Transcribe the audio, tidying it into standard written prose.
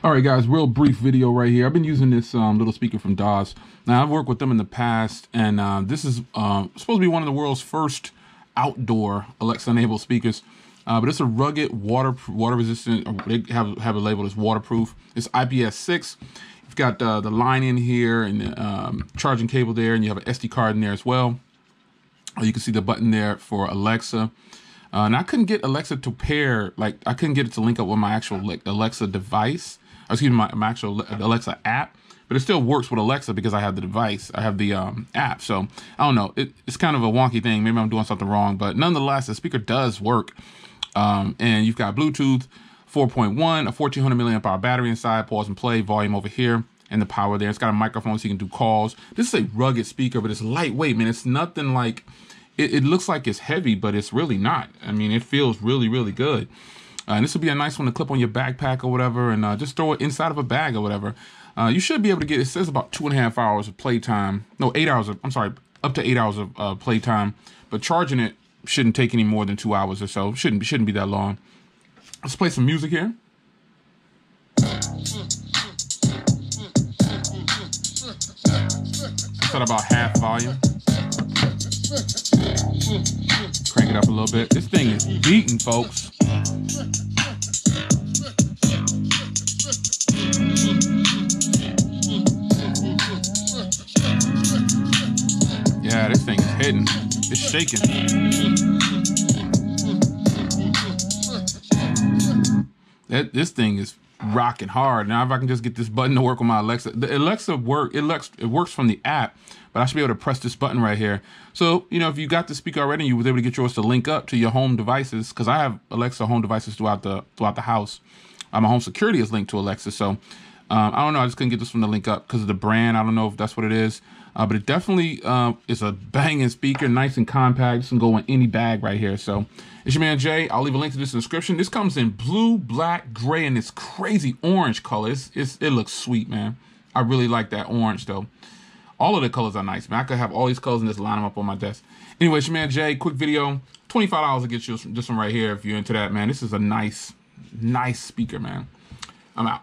All right, guys, real brief video right here. I've been using this little speaker from DOSS. Now, I've worked with them in the past, and this is supposed to be one of the world's first outdoor Alexa-enabled speakers. But it's a rugged, water-resistant, they have it labeled as waterproof. It's IPX6. You've got the line in here and the charging cable there, and you have an SD card in there as well. You can see the button there for Alexa. And I couldn't get Alexa to pair, I couldn't get it to link up with my actual Alexa device. Excuse me, my actual Alexa app, but it still works with Alexa because I have the device. I have the app. So I don't know. It's kind of a wonky thing. Maybe I'm doing something wrong, but nonetheless, the speaker does work. And you've got Bluetooth 4.1, a 1400 milliamp hour battery inside, pause and play, volume over here, and the power there. It's got a microphone so you can do calls. This is a rugged speaker, but it's lightweight, man. It's nothing like, it looks like it's heavy, but it's really not. I mean, it feels really, really good. And this would be a nice one to clip on your backpack or whatever, and just throw it inside of a bag or whatever. You should be able to get, it says about 2.5 hours of playtime. No, 8 hours of, I'm sorry, up to 8 hours of playtime. But charging it shouldn't take any more than 2 hours or so. Shouldn't be that long. Let's play some music here. Set about half volume. Crank it up a little bit. This thing is beating, folks. Yeah, this thing is hitting. It's shaking. This thing is rocking hard. Now, if I can just get this button to work on my Alexa. The Alexa it works from the app, but I should be able to press this button right here. So, you know, if you got the speaker already and you was able to get yours to link up to your home devices, because I have Alexa home devices throughout the house. My home security is linked to Alexa. So, I don't know. I just couldn't get this one to link up because of the brand. I don't know if that's what it is. But it definitely is a banging speaker, nice and compact. This can go in any bag right here. So it's your man Jay. I'll leave a link to this in the description. This comes in blue, black, gray, and this crazy orange color. It looks sweet, man. I really like that orange though. All of the colors are nice, man. I could have all these colors and just line them up on my desk. Anyway, it's your man Jay. Quick video. $25 to get you this one right here if you're into that, man. This is a nice speaker, man. I'm out.